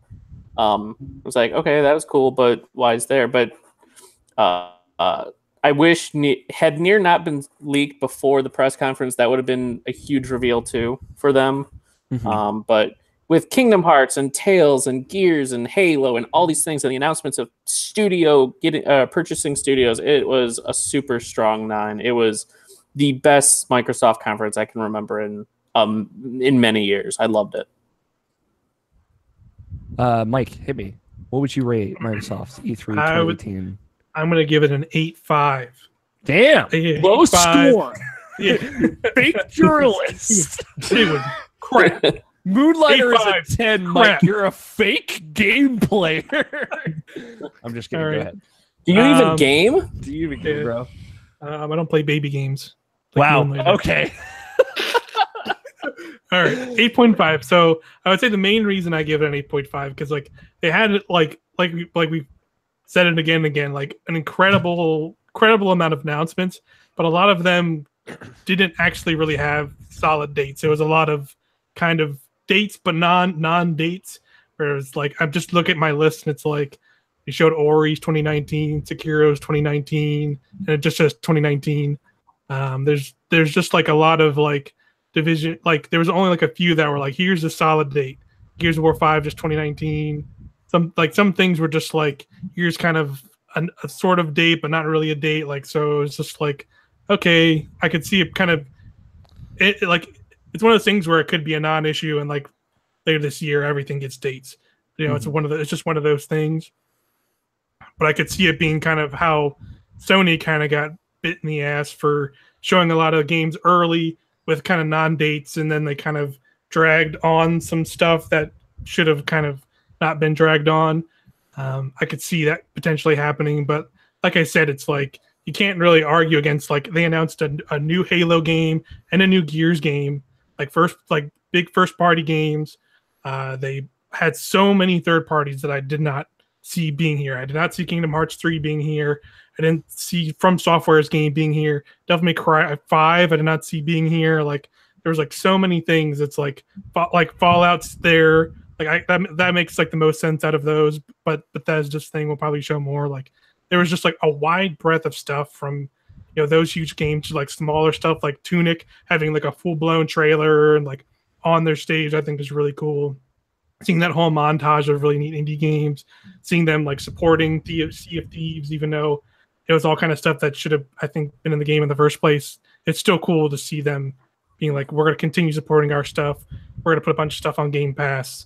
it was like, okay, that was cool, but why is there? But I wish had Nier not been leaked before the press conference, that would have been a huge reveal too for them. But with Kingdom Hearts and Tales and Gears and Halo and all these things and the announcements of purchasing studios, it was a super strong 9. It was the best Microsoft conference I can remember in many years. I loved it. Mike, hit me. What would you rate Microsoft's E3 2018? I'm going to give it an 8.5. Damn, low score. Yeah. Fake journalist. It was crap. Moonlighter is a 10, Mike. You're a fake game player. I'm just kidding. Go ahead. Do you even game? Do you even game, bro? I don't play baby games. Like wow. Okay. All right, 8.5. So I would say the main reason I give it an 8.5 because like they had it like we said it again and again, like an incredible amount of announcements, but a lot of them didn't actually really have solid dates. It was a lot of kind of dates, but non-dates. Whereas like I'm just looking at my list and it's like they showed Ori's 2019, Sekiro's 2019, and it just says 2019. There's just like a lot of like division. Like there was only like a few that were like, here's a solid date. Gears of War 5 just 2019. Some things were just like, here's kind of a sort of date, but not really a date. Like so, it's just like, okay, I could see it kind of. Like it's one of those things where it could be a non-issue, and like later this year, everything gets dates. You know, it's just one of those things. But I could see it being kind of how Sony kind of got bit in the ass for showing a lot of games early with kind of non-dates, and then they kind of dragged on some stuff that should have kind of not been dragged on. I could see that potentially happening, but like I said, it's like you can't really argue against like they announced a new Halo game and a new Gears game, like big first party games. They had so many third parties that I did not see being here. I did not see Kingdom Hearts 3 being here. I didn't see From Software's game being here. Devil May Cry 5 I did not see being here. Like there was like so many things. It's like Fallout's there. Like that makes like the most sense out of those. But Bethesda's thing will probably show more. Like there was just like a wide breadth of stuff from those huge games to like smaller stuff like Tunic having like a full blown trailer and like on their stage. I think is really cool. Seeing that whole montage of really neat indie games, seeing them like supporting Sea of Thieves, even though it was all kind of stuff that should have, I think, been in the game in the first place. It's still cool to see them being like, we're going to continue supporting our stuff. We're going to put a bunch of stuff on Game Pass,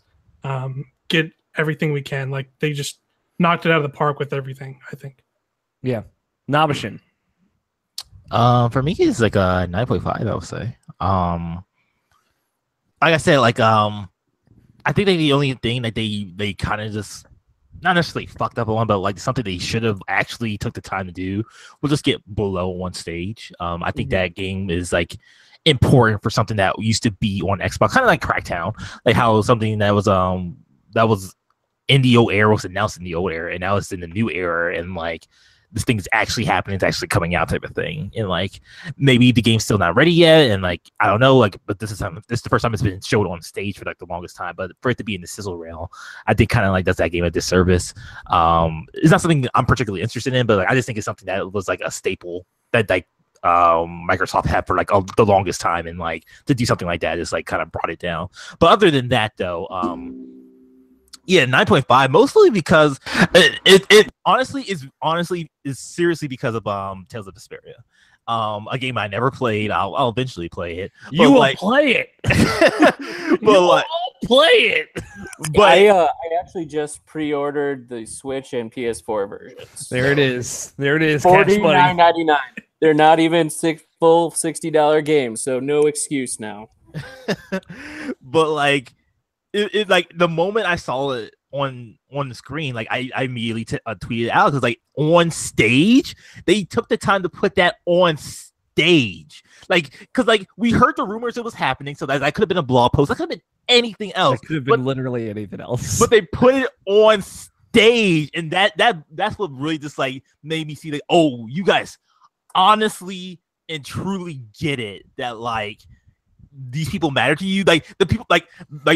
get everything we can. Like they just knocked it out of the park with everything, I think. Yeah. Nabishin. For me, it's like a 9.5, I would say. Like I said, like, I think the only thing that they kind of just not necessarily fucked up on, but like something they should have actually took the time to do was just get below one stage. I think that game is like important for something that used to be on Xbox, kind of like Crackdown, like how something that was in the old era was announced in the old era, and now it's in the new era, and like this thing's actually happening, it's actually coming out type of thing. And like maybe the game's still not ready yet, and like I don't know, like but this is the first time it's been showed on stage for like the longest time. But for it to be in the sizzle rail, I think kind of like does that game a disservice. It's not something I'm particularly interested in, but like I just think it's something that was like a staple that like Microsoft had for like the longest time, and like to do something like that is like kind of brought it down. But other than that though, yeah, 9.5, mostly because it honestly is seriously because of Tales of Vesperia. A game I never played. I'll eventually play it. You will play it. But like play it. But I actually just pre-ordered the Switch and PS4 versions. There it is. There it is. Cash money. $49.99. They're not even full $60 games, so no excuse now. But like, it like the moment I saw it on the screen, like I immediately tweeted out because like on stage they took the time to put that on stage, like because like we heard the rumors it was happening, so that could have been a blog post, that could have been anything else, It could have been literally anything else. but they put it on stage, and that's what really just like made me see like, oh, you guys honestly and truly get it, that like these people matter to you, like the people like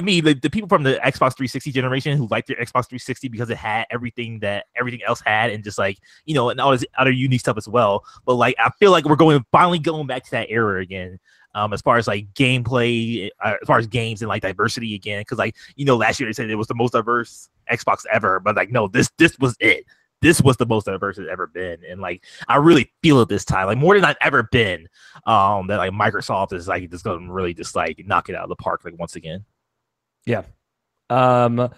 me, the people from the Xbox 360 generation who liked their Xbox 360 because it had everything that everything else had, and just like, you know, and all this other unique stuff as well. But like I feel like we're finally going back to that era again, as far as like gameplay, as far as games and like diversity again, because like, you know, last year they said it was the most diverse Xbox ever, but like no, this was it. This was the most diverse it's ever been, and like I really feel it this time, like more than I've ever been. That like Microsoft is like just going to really just like knock it out of the park like once again. Yeah. I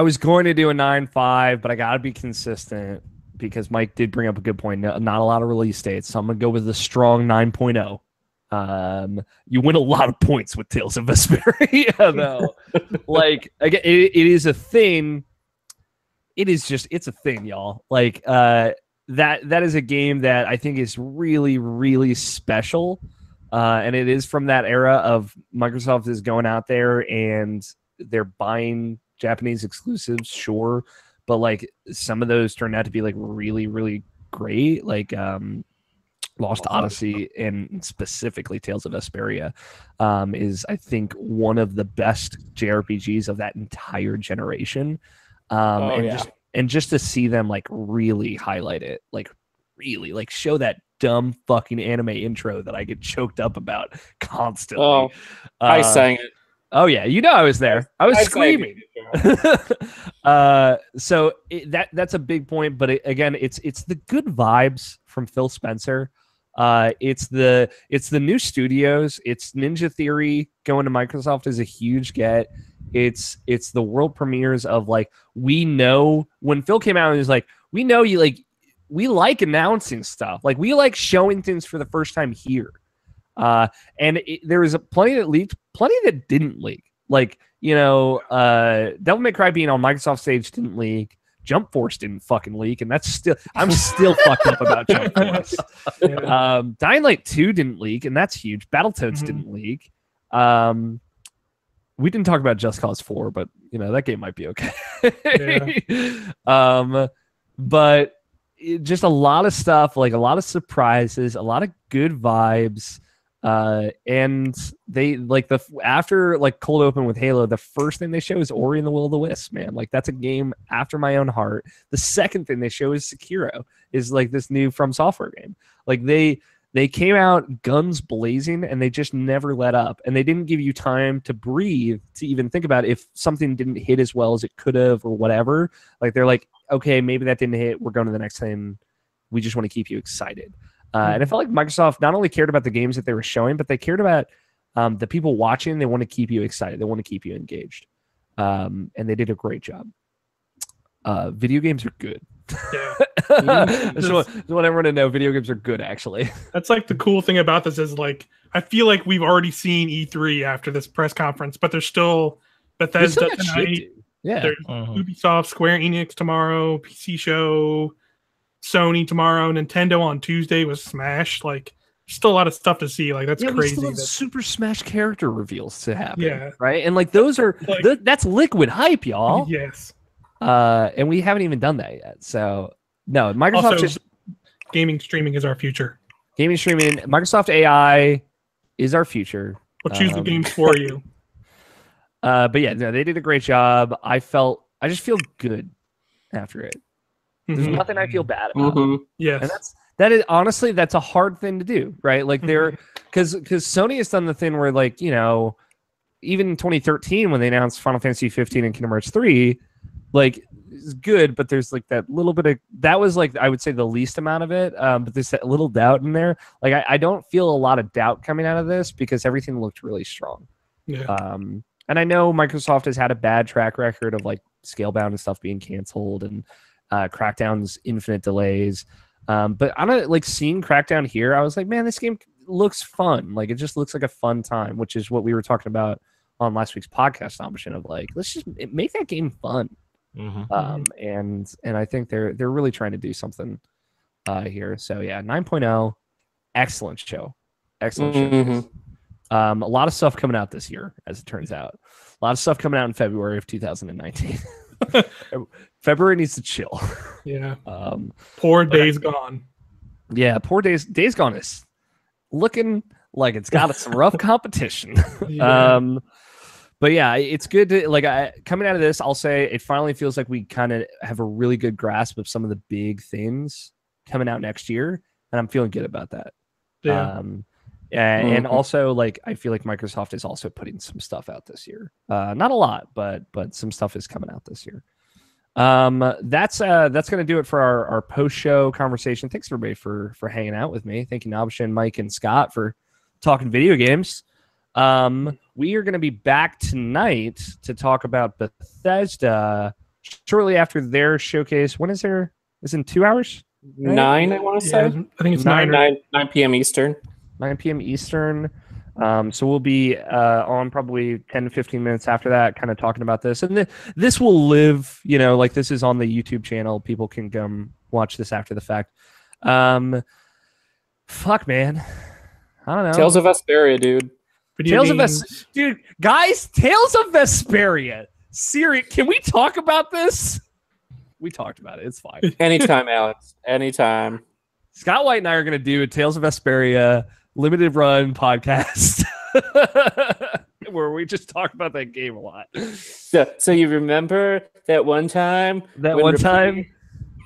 was going to do a 9.5, but I got to be consistent because Mike did bring up a good point. Not a lot of release dates, so I'm gonna go with a strong 9.0. You win a lot of points with Tales of Vesperia, though. Like again, it is a thing. It's a thing, y'all. Like that is a game that I think is really, really special. And it is from that era of Microsoft is going out there and they're buying Japanese exclusives, sure. But like some of those turned out to be like really, really great. Like Lost Odyssey and specifically Tales of Vesperia is, I think, one of the best JRPGs of that entire generation. Just to see them like really highlight it, like really like show that dumb fucking anime intro that I get choked up about constantly. Oh, I sang it. Oh yeah, you know I was there. I was screaming. So that's a big point, but again, it's the good vibes from Phil Spencer. It's the new studios. It's Ninja Theory going to Microsoft is a huge get. It's the world premieres of like, we know when Phil came out and was like, we know you like, we like announcing stuff, like we like showing things for the first time here. And there was plenty that leaked, plenty that didn't leak. Like, you know, Devil May Cry being on Microsoft stage didn't leak. Jump Force didn't fucking leak, and I'm still fucked up about Jump Force. Yeah. Dying Light 2 didn't leak, and that's huge. Battletoads didn't leak. We didn't talk about Just Cause 4, but you know that game might be okay. But just a lot of stuff, like a lot of surprises, a lot of good vibes. And they like after like cold open with Halo, the first thing they show is Ori and the Will of the Wisp, man. Like that's a game after my own heart. The second thing they show is Sekiro, is like this new From Software game. Like they came out guns blazing and they just never let up, and they didn't give you time to breathe to even think about if something didn't hit as well as it could have or whatever. Like they're like, okay, maybe that didn't hit, we're going to the next thing. We just want to keep you excited. And I felt like Microsoft not only cared about the games that they were showing, but they cared about the people watching. They want to keep you excited. They want to keep you engaged. And they did a great job. Video games are good. Yeah. I just want everyone to know video games are good, actually. That's like the cool thing about this is like, I feel like we've already seen E3 after this press conference, but there's still Bethesda tonight. Yeah. There's Ubisoft, Square Enix tomorrow, PC show, Sony tomorrow, Nintendo on Tuesday with Smash. Like, there's still a lot of stuff to see. Like, that's crazy. We still have Super Smash character reveals to happen. Yeah. Right? And like those are like, that's liquid hype, y'all. Yes. And we haven't even done that yet. So no, Microsoft also, just gaming streaming is our future. Gaming streaming, Microsoft AI is our future. We'll choose the games for you. But yeah, no, they did a great job. I just feel good after it. There's nothing I feel bad about. Yes. And that is honestly, that's a hard thing to do, right? Like because Sony has done the thing where, like, you know, even in 2013 when they announced Final Fantasy 15 and Kingdom Hearts 3, like it's good, but there's like that little bit of that was like I would say the least amount of it. But there's that little doubt in there. Like I don't feel a lot of doubt coming out of this because everything looked really strong. Yeah. And I know Microsoft has had a bad track record of like Scalebound and stuff being canceled, and Crackdown's infinite delays. But I don't like seeing Crackdown here. I was like, man, this game looks fun. Like, it just looks like a fun time, which is what we were talking about on last week's podcast option of like, let's just make that game fun. And I think they're really trying to do something here. So yeah, 9.0, excellent show. Excellent show. A lot of stuff coming out this year, as it turns out. A lot of stuff coming out in February of 2019. February needs to chill. Yeah. Poor Days Gone. Yeah, poor Days Gone is looking like it's got some rough competition. Yeah. But yeah, it's good to like coming out of this. I'll say it finally feels like we kind of have a really good grasp of some of the big things coming out next year, and I'm feeling good about that. Yeah. And also like I feel like Microsoft is also putting some stuff out this year. Not a lot, but some stuff is coming out this year. That's gonna do it for our post-show conversation. Thanks everybody for hanging out with me. Thank you, Nabshin, Mike, and Scott for talking video games. We are going to be back tonight to talk about Bethesda shortly after their showcase. When is there? Is it in 2 hours? 9, I want to say. I think it's 9 p.m. Eastern. 9 p.m. Eastern. So we'll be on probably 10 to 15 minutes after that, kind of talking about this. And this will live, like this is on the YouTube channel. People can come watch this after the fact. Fuck, man. I don't know. Tales of Vesperia, dude. Tales of Vesperia. Siri, can we talk about this? We talked about it. It's fine. Anytime, Alex. Anytime. Scott White and I are going to do a Tales of Vesperia limited run podcast where we just talk about that game a lot. So you remember that one time?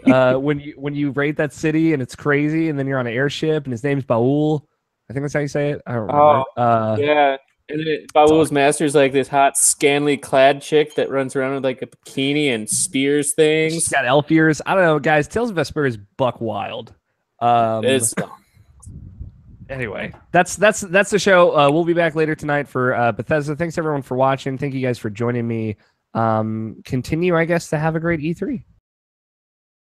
When you raid that city and it's crazy, and then you're on an airship and his name's Baul. I think that's how you say it. I don't remember. Yeah. And then Baul's master's like this hot, scantily clad chick that runs around with like a bikini and spears things. She's got elf ears. I don't know, guys. Tales of Vesperia is buck wild. Anyway, that's the show. We'll be back later tonight for Bethesda. Thanks everyone for watching. Thank you guys for joining me. Continue, I guess, to have a great E3.